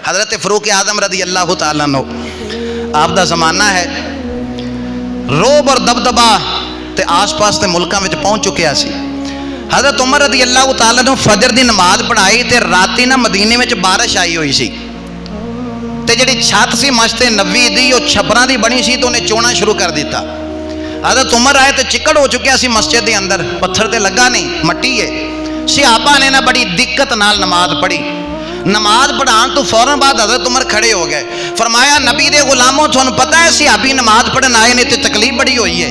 हज़रत फ़ारूक आज़म रज़ी अल्लाह तआला अन्हु आप दा ज़माना है, रोब और दबदबा ते आस पास के मुल्कों में पहुँच चुकिया सी। हज़रत उमर रज़ी अल्लाह तआला अन्हु फजर की नमाज पढ़ाई तो राती ना मदीने में बारिश आई हुई सी ते जिहड़ी छत सी मस्जिद नबी दी वो छपरां दी बनी सी तो उन्हें चोना शुरू कर दिता। हज़रत उमर आए तो चिकड़ हो चुकिया सी मस्जिद के अंदर, पत्थर ते लगा नहीं, मट्टी है। सहाबा ने ना बड़ी दिक्कत नाल नमाज पढ़ी। नमाज पढ़ाने तो फौरन बाद हज़रत उमर खड़े हो गए। फरमाया नबी दे गुलामों तुहानू पता है सहाबी नमाज पढ़न आए ने तो तकलीफ बड़ी हुई है,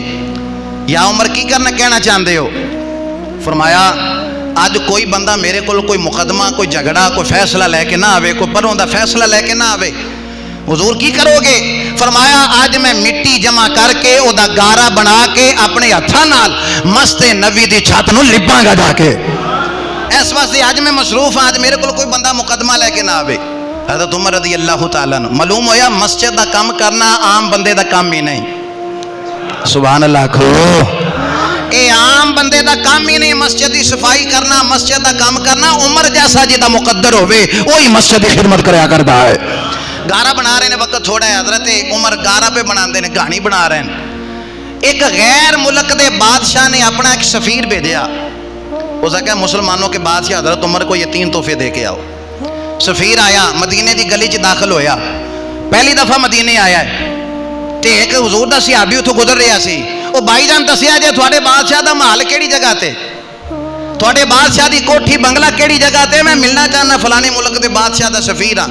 या उमर की करना कहना चाहते हो? फरमाया अज कोई बंदा मेरे को कोई मुकदमा कोई झगड़ा कोई फैसला लैके ना आवे, कोई परों का फैसला लैके ना आवे, हुजूर की करोगे? फरमाया अज मैं मिट्टी जमा करके ओदा गारा बना के अपने हथां नाल मस्जिद नबी दी छत नूं लिपांगा जाके। इस वास्ते अज मैं मसरूफ हाँ, अज मेरे को कोई बंदा मुकदमा लैके ना आवे। हज़रत उमर रज़ी अल्लाह तआला अन्हु मालूम होया मस्जिद का काम करना आम बंदे का काम ही नहीं। सुभान अल्लाह खो, ये आम बंदे का काम ही नहीं। मस्जिद की सफाई करना, मस्जिद का काम करना उमर जैसा जिदा मुकद्दर होवे वही मस्जिद की खिदमत कराया करता है। गारा बना रहे हैं, वक्त थोड़ा है, हज़रत उमर गारा पे बनाते हैं, कहानी बना रहे हैं। एक गैर मुल्क के बादशाह ने अपना एक सफ़ीर भेजा। उसने कहा मुसलमानों के बादशाह हज़रत उमर को ये 3 तोहफे दे के आओ। सफ़ीर आया, मदीने की गली च दाखिल होया, पहली दफ़ा मदीने आया है तो एक हुजूर दा सहाबी उतों गुजर रहा सी। वो भाईजान दसिया जे थोड़े बादशाह का महल केड़ी जगह ते, थोड़े बादशाह की कोठी बंगला केड़ी जगह ते, मैं मिलना चाहना फलाने मुल्क के बादशाह का सफ़ीर हाँ।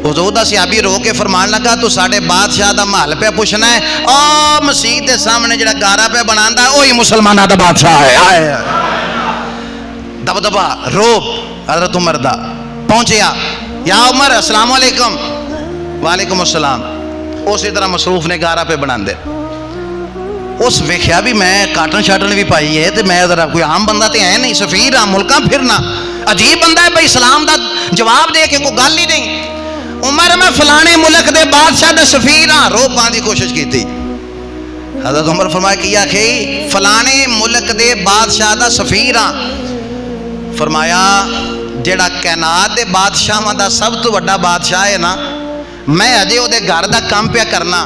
हुजूर दा सहाबी रो के फरमान लगा तू साडे बादशाह का महल पे पुछना है, ओ मसीह के सामने जिहड़ा गारा पे बनांदा वही मुसलमानों का बादशाह है। दबदबा रोब हज़रत उमर दा पहुंचया, या उमर अस्सलाम वालेकुम। वालेकुम अस्सलाम। उस तरह मसरूफ ने गारा पे बना दे। उस वेख्या भी मैं काटन शाटन भी पाई है तो मैं जरा कोई आम बंदा तो है नहीं, सफ़ीर हाँ, मुल्का फिरना अजीब बंदा है भाई, सलाम का जवाब दे के कोई गल ही नहीं। उमर मैं फलाने मुल्क के बादशाह का सफ़ीर हाँ, रो पाने की कोशिश की थी। हज़रत उमर फरमाया की आखे फलाने मुल्क के बादशाह का सफ़ीर हाँ। फरमाया जेड़ा कैनात के बादशाह का सब तो बड़ा बादशाह है ना, मैं अजे वो घर का काम पे करना,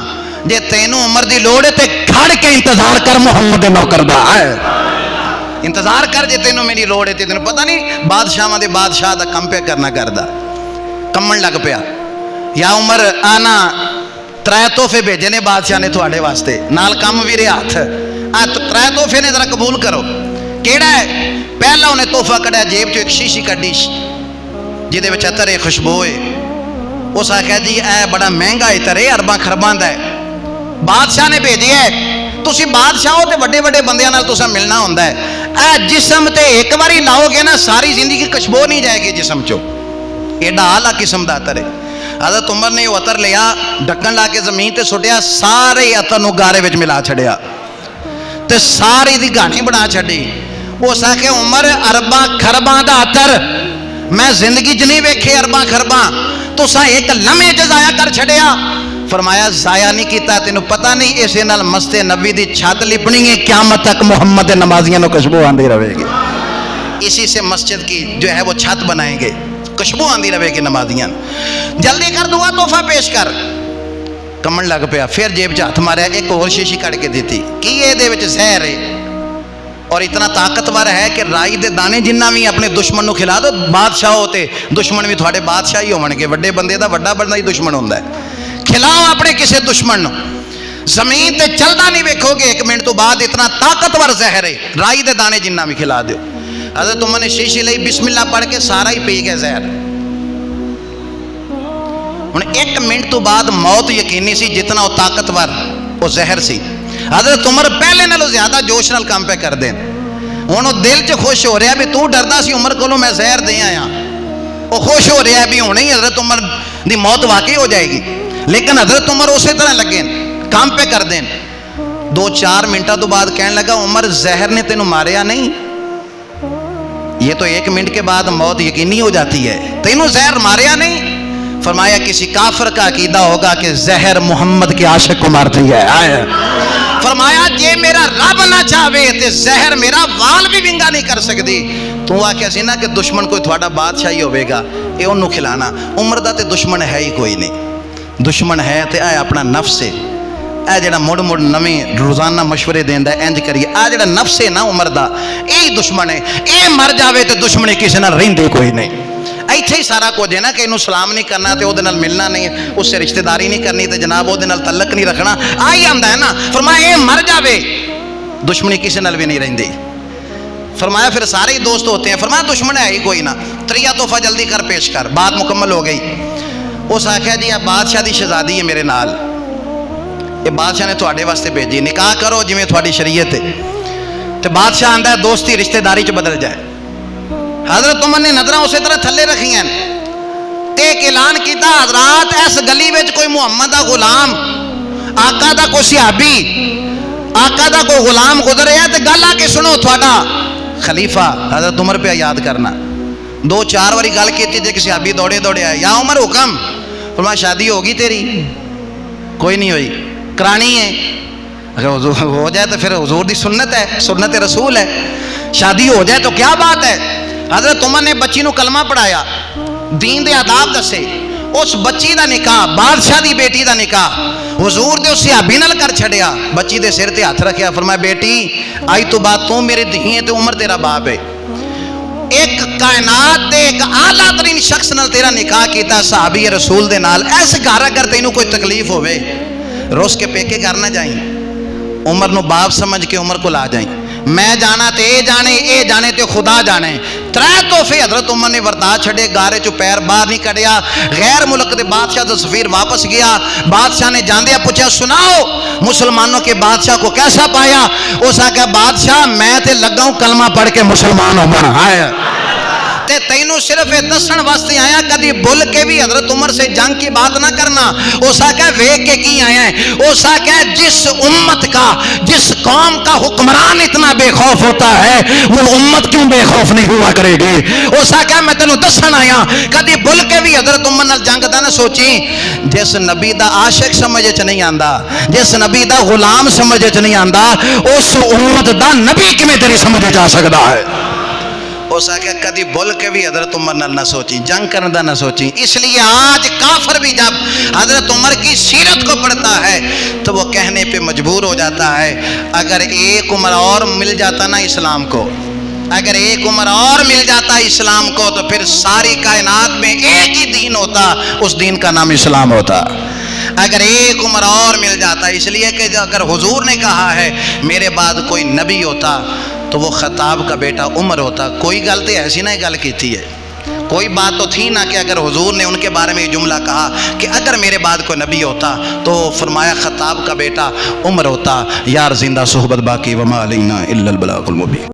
जे तेनू उमर की लोड़ है तो खड़ के इंतजार कर, मुहम्मद नौकर दा इंतजार कर, जे तेनू मेरी लोड़ है, तेन पता नहीं बादशाह के बादशाह का काम पे करना करदा। कमन लग पिया, या उमर आना 3 तोहफे भेजे ने बादशाह ने थोड़े वास्ते, नाल कम भी रहा हथ, आ 3 तोहफे ने जरा कबूल करो। केड़ा है? पहला उन्हें तोहफा कढ़िया, जेब चो एक शीशी कढ़ी जिहदे विच अतर खुशबू है। उस आख्या जी ए बड़ा महंगा इतर है, अरबां खरबां दा है, बादशाह ने भेजे है, तुसी बादशाह हो ते वड्डे वड्डे बंदियां नाल तुसां मिलना हुंदा है, ए जिस्म ते एक बारी लाओगे ना सारी जिंदगी खुशबू नहीं जाएगी जिस्म चो, एडा आला किस्म दा अतर है। हज़रत उमर ने वो अतर लिया, ढक्कन ला के जमीन ते सुटिया, सारे अतर नूं गारे विच मिला छड़िया ते सारी दी गाणी बना छड़ी। उस आख्या उमर अरबां खरबां दा अतर मैं जिंदगी च नहीं वेखे, अरबां खरबां तुसा एक लम्हे च जाया कर छड़िया। फरमाया जाया नहीं किया, तेनों पता नहीं इस नाल मस्जिद नबी दी छत लिपनी है, क़यामत तक मुहम्मद नमाजियों को खुशबू आती रहेगी। इसी से मस्जिद की जो है वो छत बनाएंगे, खुशबू आती रहेगी नमाजियां। जल्दी कर, दुआ तोहफा पेश कर। कमन लग पिया, फिर जेब च हथ मारिया, एक और शीशी कढ़ के दी कि ये जहर है और इतना ताकतवर है कि राई दे दाने जिन्ना भी अपने दुश्मन को खिला दो, बादशाह होते दुश्मन भी थोड़े बादशाह ही होणगे, वड्डे बंदे दा वड्डा बंदा ही दुश्मन होंदा है। खिलाओ अपने किसी दुश्मन को, जमीन ते चलदा नहीं वेखोगे 1 मिनट तो बाद, इतना ताकतवर जहर है, राई दे दाने जिन्ना भी खिला दो। हज़रत उमर ने शीशी ली, बिस्मिल्लाह पढ़ के सारा ही पी गया जहर। हुण 1 मिनट तो बाद मौत यकीनी सी, जितना वो ताकतवर वो जहर सी। हज़रत उमर पहले नालों ज्यादा जोश नाल काम पे कर दें। हुण वो दिल च खुश हो रहा भी तू डरदा सी उमर कोलों मैं जहर दे आया, वो खुश हो रहा भी हुणे ही हज़रत उमर की मौत वाकई हो जाएगी। लेकिन हज़रत उमर उस तरह लगे काम पे कर दें। 2-4 मिनटों तो बाद कहने लगा उमर जहर ने तेनों मारिया नहीं, ये तो 1 मिनट के बाद मौत यकीनी हो जाती है, तेनों जहर मारिया नहीं। फरमाया किसी काफिर का अकीदा होगा कि जहर मोहम्मद के आशिक को मारती है। फरमाया जे मेरा रब ना चाहे तो जहर मेरा वाल भी विंगा नहीं कर सकती। तू आख्या सी ना कि दुश्मन कोई थोड़ा बादशाही होगा, ये उन्होंने खिलाना। उम्र का तो दुश्मन है ही कोई नहीं, दुश्मन है तो यह अपना नफ्स है। यह जो मुड़ मुड़ नवें रोज़ाना मशवरे देंदा इंज करिए, आ जो नफ्स है ना उम्र का, यही दुश्मन है। ये मर जाए तो दुश्मनी किसी नाल रहिंदी कोई नहीं। इत्थे ही सारा कुछ है ना कि इनू सलाम नहीं करना तो उहदे नाल मिलना नहीं, उससे रिश्तेदारी नहीं करनी तो जनाब उहदे नाल तलक नहीं रखना, आ ही आंदा है ना। फरमाया ये मर जाए दुश्मनी किसी नाल भी नहीं रहिंदी। फरमाया फिर सारे ही दोस्त होते हैं। फरमाया दुश्मन है ही कोई ना। त्रिया तोहफा जल्दी कर पेश कर। बात मुकम्मल हो गई। उस आख्या जी अब बादशाह की शहजादी है मेरे नाल, ये बादशाह ने थोड़े वास्ते भेजी, निकाह करो जिमें थोड़ी शरीयत है। तो बादशाह आंदा दोस्ती रिश्तेदारी च बदल जाए। हजरत उमर ने नजर उस तरह थले रखियां ते ऐलान किया, हजरात इस गली में कोई मुहम्मद का गुलाम, आका का कोई सिहाबी, आका का कोई गुलाम गुजर रहा है तो गल आके सुनो। थोड़ा खलीफा हजरत उमर पे याद करना, 2-4 बारी गल की थी, किसी सिहाबी दौड़े दौड़े आए, या उमर हुक्म। फरमाया शादी होगी तेरी? कोई नहीं हुई, करानी है। अगर हो जाए तो फिर हुजूर की सुन्नत है, सुन्नत रसूल है, शादी हो जाए तो क्या बात है। हजरत उमर ने बच्ची को कलमा पढ़ाया, दीन दे आदाब दसे, उस बच्ची का निकाह, बादशाह की बेटी का निकाह हुजूर दे उस सिहाबी नाल कर छड़िया। बच्ची दे सिर ते हथ रखिया, फरमाया बेटी आज तो बाद तू मेरी धी है तो उमर तेरा बाप है। एक कायनात दे एक आला तरीन शख्स नाल तेरा निकाह किया, सहाबी रसूल दे नाल। ऐस घर अगर तेनू कोई तकलीफ होवे रुस के पेके घर ना जाई, उमर नू बाप समझ के उमर को ला जाई। मैं जाना तो ये जाने तो खुदा जाने। 3 तोहफे हजरत उमर ने वरता छड़े, गारे चो पैर बाहर नहीं कढ़िया। गैर मुल्क के बादशाह तो सफीर वापस गया। बादशाह ने जांदिया पूछा, सुनाओ मुसलमानों के बादशाह को कैसा पाया? उस आख्या बादशाह मैं तो लगा हूं कलमा पढ़ के मुसलमान होना आया, तेनू सिर्फ दसन वास्ते आया, कभी भूल के भी हजरत उमर से जंग की बात ना करना। उस आख्या वेख के की आया है? उस आख्या जिस उम्मत का, जिस कौम का हुक्मरान इतना बेखौफ होता है वो उम्मत क्यों बेखौफ नहीं हुआ करेगी। उस आख्या मैं तेनू दसन आया, कभी भूल के भी हजरत उमर नाल जंग दा ना सोची। जिस नबी दा आशिक समझ च नहीं आंदा, जिस नबी दा गुलाम समझ च नहीं आंदा, उस उम्मत दा नबी किवें तेरी समझ जा सकता है। उस आख्या कभी भूल के भी हजरत उमर नाल ना सोची, जंग करने का ना सोची। इसलिए आज काफिर भी जब हजरत उमर की सीरत को पढ़ता है तो वो कहने पे मजबूर हो जाता है, अगर एक उम्र और मिल जाता ना इस्लाम को, अगर एक उम्र और मिल जाता इस्लाम को तो फिर सारी कायनात में एक ही दीन होता, उस दीन का नाम इस्लाम होता। अगर एक उम्र और मिल जाता, इसलिए कि अगर हुजूर ने कहा है मेरे बाद कोई नबी होता तो वो खताब का बेटा उमर होता। कोई गल तो ऐसी ना गल की थी है, कोई बात तो थी ना कि अगर हुजूर ने उनके बारे में ये जुमला कहा कि अगर मेरे बाद कोई नबी होता तो फरमाया खताब का बेटा उमर होता। यार जिंदा सोहबत बाकी वमा अलैना इल्लल बलागुल मुबीन।